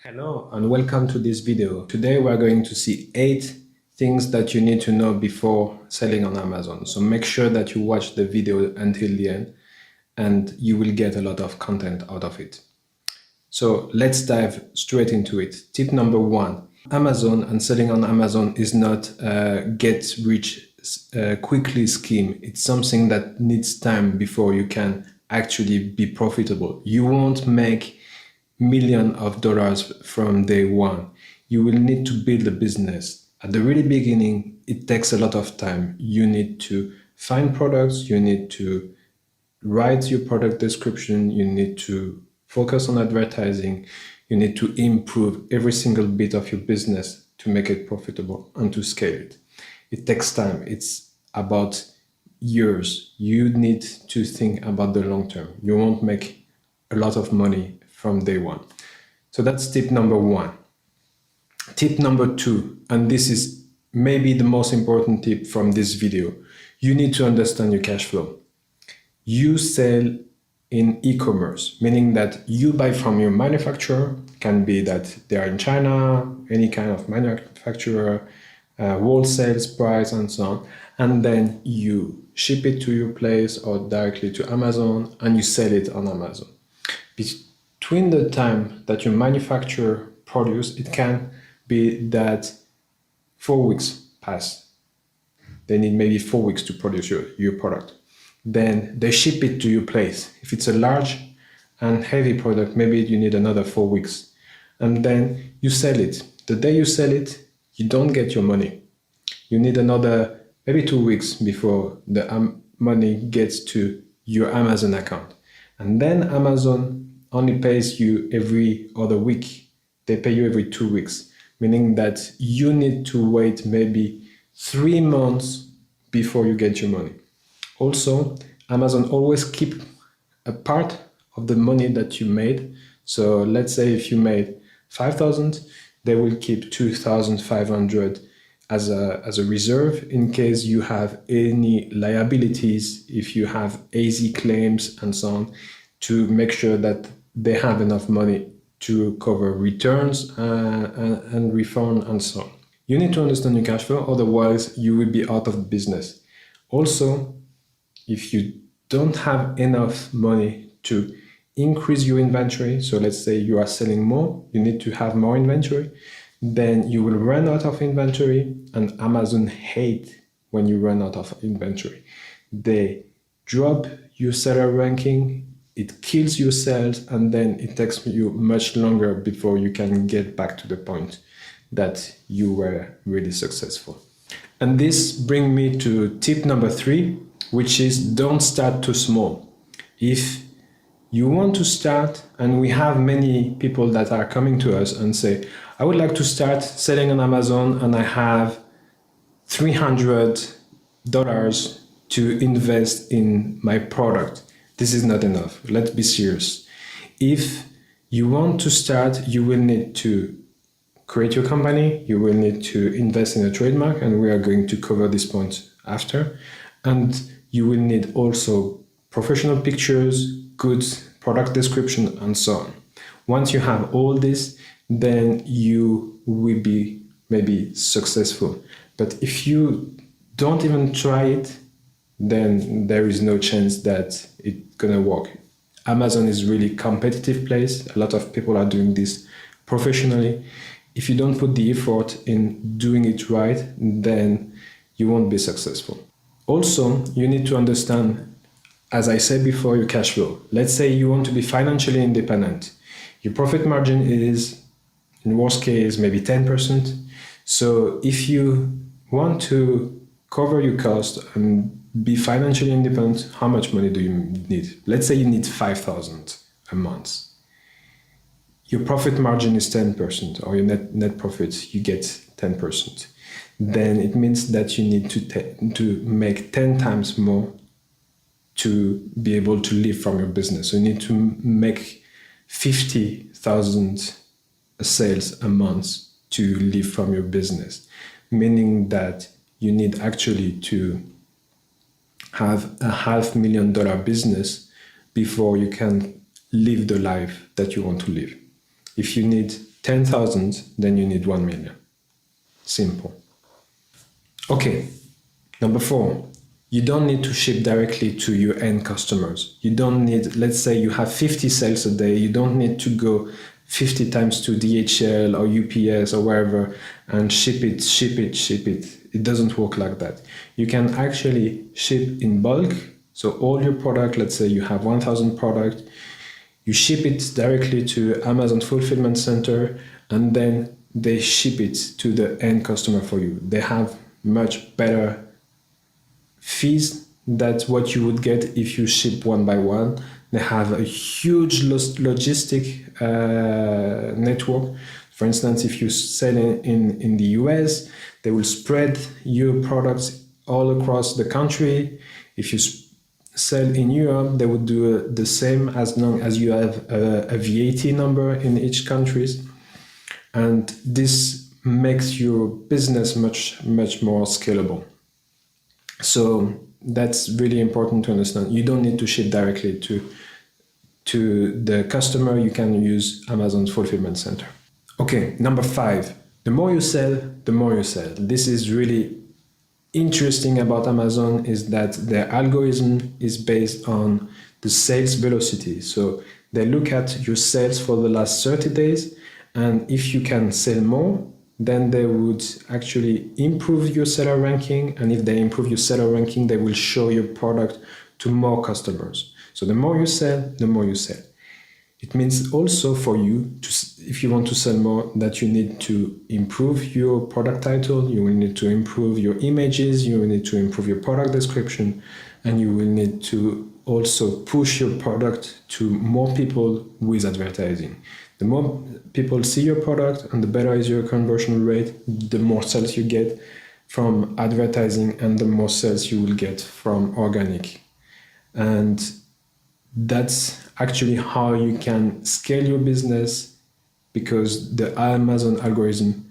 Hello and welcome to this video. Today we're going to see 8 things that you need to know before selling on Amazon. So make sure that you watch the video until the end and you will get a lot of content out of it. So let's dive straight into it. Tip number 1, Amazon and selling on Amazon is not a get rich quickly scheme. It's something that needs time before you can actually be profitable. You won't make millions of dollars from day one. You will need to build a business. At the really beginning, it takes a lot of time. You need to find products, you need to write your product description, you need to focus on advertising, you need to improve every single bit of your business to make it profitable and to scale it. It takes time. It's about years. You need to think about the long term. You won't make a lot of money from day one. So that's tip number 1. Tip number 2, and this is maybe the most important tip from this video, you need to understand your cash flow. You sell in e-commerce, meaning that you buy from your manufacturer, can be that they are in China, any kind of manufacturer, wholesale price and so on, and then you ship it to your place or directly to Amazon and you sell it on Amazon. Between the time that your manufacturer produce, it can be that 4 weeks pass. They need maybe 4 weeks to produce your product. Then they ship it to your place. If it's a large and heavy product, maybe you need another 4 weeks. And then you sell it. The day you sell it, you don't get your money. You need another maybe 2 weeks before the money gets to your Amazon account. And then Amazon only pays you every other week. They pay you every 2 weeks, meaning that you need to wait maybe 3 months before you get your money. Also, Amazon always keep a part of the money that you made. So let's say if you made 5,000, they will keep 2,500 as a reserve in case you have any liabilities, if you have AZ claims and so on, to make sure that they have enough money to cover returns and refund and so on. You need to understand your cash flow, otherwise you will be out of business. Also, if you don't have enough money to increase your inventory, so let's say you are selling more, you need to have more inventory, then you will run out of inventory, and Amazon hate when you run out of inventory. They drop your seller ranking, it kills your sales, and then it takes you much longer before you can get back to the point that you were really successful. And this brings me to tip number 3, which is don't start too small. If you want to start, and we have many people that are coming to us and say, I would like to start selling on Amazon and I have $300 to invest in my product. This is not enough. Let's be serious. If you want to start, you will need to create your company, you will need to invest in a trademark, and we are going to cover this point after. And you will need also professional pictures, good product description, and so on. Once you have all this, then you will be maybe successful. But if you don't even try it, then there is no chance that it's gonna work. Amazon is really competitive place. A lot of people are doing this professionally. If you don't put the effort in doing it right, then you won't be successful. Also, you need to understand, as I said before, your cash flow. Let's say you want to be financially independent. Your profit margin is, in worst case, maybe 10%. So if you want to cover your cost and be financially independent, how much money do you need? Let's say you need 5,000 a month. Your profit margin is 10%, or your net profit, you get 10%. Then it means that you need to make 10 times more to be able to live from your business. So you need to make 50,000 sales a month to live from your business, meaning that you need actually to have a $500,000 business before you can live the life that you want to live. If you need 10,000, then you need 1 million. Simple. Okay, number 4. You don't need to ship directly to your end customers. You don't need, let's say you have 50 sales a day, you don't need to go 50 times to DHL or UPS or wherever and ship it. It doesn't work like that. You can actually ship in bulk. So all your product, let's say you have 1,000 product, you ship it directly to Amazon Fulfillment Center, and then they ship it to the end customer for you. They have much better fees than what you would get if you ship one by one. They have a huge logistic network. For instance, if you sell in the US, they will spread your products all across the country. If you sell in Europe, they would do the same as long as you have a VAT number in each country. And this makes your business much more scalable. So that's really important to understand. You don't need to ship directly to the customer. You can use Amazon's fulfillment center. Okay, number 5. The more you sell, the more you sell. This is really interesting about Amazon, is that their algorithm is based on the sales velocity. So they look at your sales for the last 30 days, and if you can sell more, then they would actually improve your seller ranking. And if they improve your seller ranking, they will show your product to more customers. So the more you sell, the more you sell. It means also for you, if you want to sell more, that you need to improve your product title, you will need to improve your images, you will need to improve your product description, and you will need to also push your product to more people with advertising. The more people see your product and the better is your conversion rate, the more sales you get from advertising and the more sales you will get from organic. And that's actually how you can scale your business, because the Amazon algorithm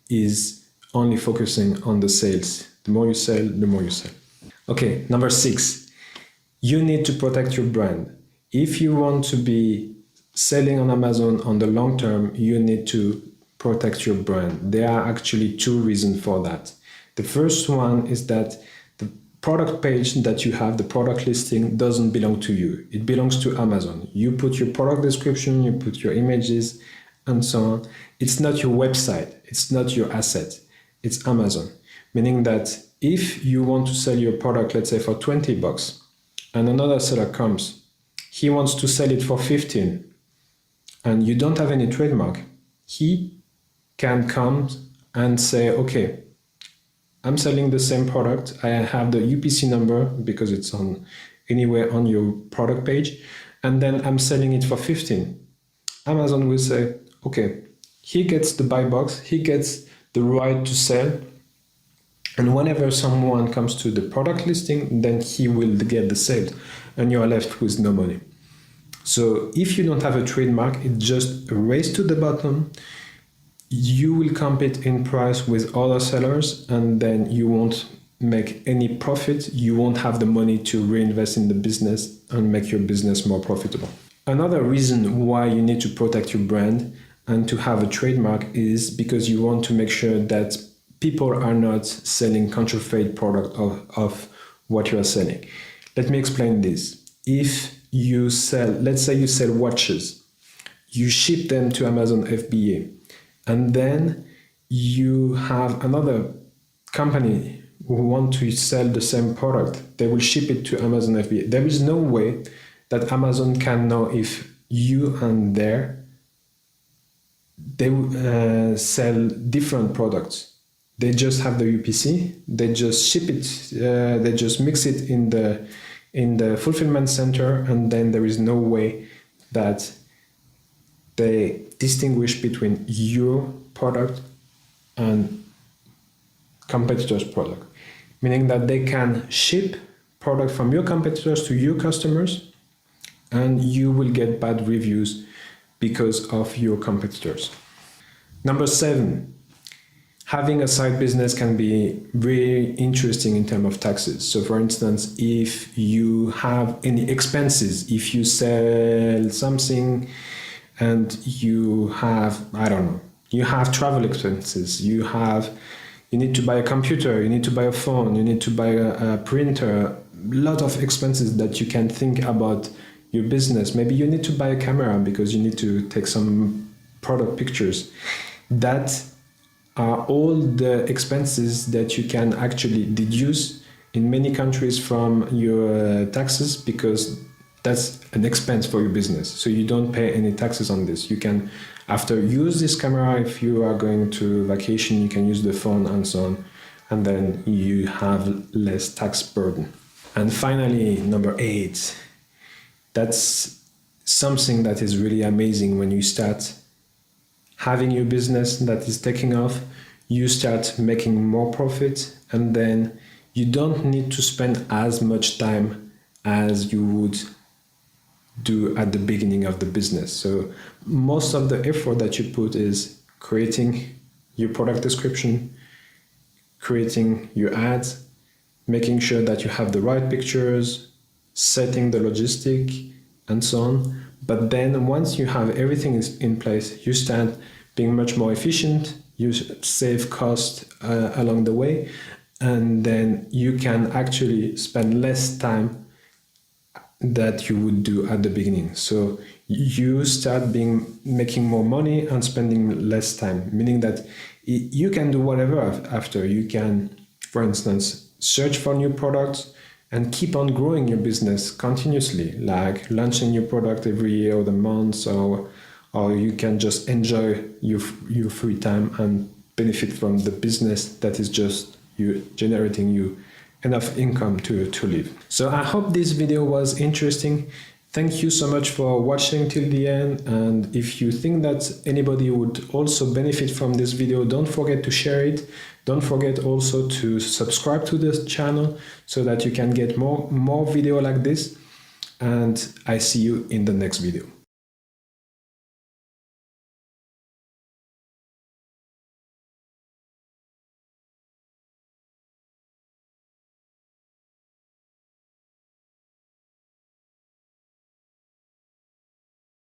is only focusing on the sales. The more you sell, the more you sell. Okay, number 6. You need to protect your brand. If you want to be selling on Amazon on the long term, you need to protect your brand. There are actually 2 reasons for that. The first one is that the product page that you have, the product listing, doesn't belong to you. It belongs to Amazon. You put your product description, you put your images, and so on. It's not your website. It's not your asset. It's Amazon. Meaning that if you want to sell your product, let's say for $20, and another seller comes, he wants to sell it for 15, and you don't have any trademark, he can come and say, okay, I'm selling the same product. I have the UPC number because it's on anywhere on your product page, and then I'm selling it for 15. Amazon will say, okay, he gets the buy box, he gets the right to sell, and whenever someone comes to the product listing, then he will get the sales, and you are left with no money. So if you don't have a trademark, it's just a race to the bottom. You will compete in price with other sellers, and then you won't make any profit. You won't have the money to reinvest in the business and make your business more profitable. Another reason why you need to protect your brand and to have a trademark is because you want to make sure that people are not selling counterfeit product of what you are selling. Let me explain this. If you sell, let's say you sell watches, you ship them to Amazon FBA, and then you have another company who want to sell the same product, they will ship it to Amazon FBA. There is no way that Amazon can know if you and they sell different products. They just have the UPC, they just ship it, they just mix it in the fulfillment center, and then there is no way that they distinguish between your product and competitors' product. Meaning that they can ship product from your competitors to your customers, and you will get bad reviews because of your competitors. Number 7, Having a side business can be very interesting in terms of taxes. So for instance, if you have any expenses, if you sell something and you have, I don't know, you have travel expenses, you need to buy a computer, you need to buy a phone, you need to buy a printer, a lot of expenses that you can think about your business. Maybe you need to buy a camera because you need to take some product pictures. That are all the expenses that you can actually deduce in many countries from your taxes, because that's an expense for your business. So you don't pay any taxes on this. You can, after, use this camera. If you are going to vacation, you can use the phone and so on, and then you have less tax burden. And finally, number 8, that's something that is really amazing when you start having your business that is taking off. You start making more profit, and then you don't need to spend as much time as you would do at the beginning of the business. So most of the effort that you put is creating your product description, creating your ads, making sure that you have the right pictures, setting the logistic, and so on. But then once you have everything in place, you start being much more efficient, you save cost along the way, and then you can actually spend less time that you would do at the beginning. So you start making more money and spending less time, meaning that you can do whatever after. You can, for instance, search for new products and keep on growing your business continuously, like launching new product every year or the month, or you can just enjoy your free time and benefit from the business that is just generating you enough income to live. So I hope this video was interesting. Thank you so much for watching till the end, and if you think that anybody would also benefit from this video, don't forget to share it. Don't forget also to subscribe to this channel so that you can get more video like this, and I see you in the next video.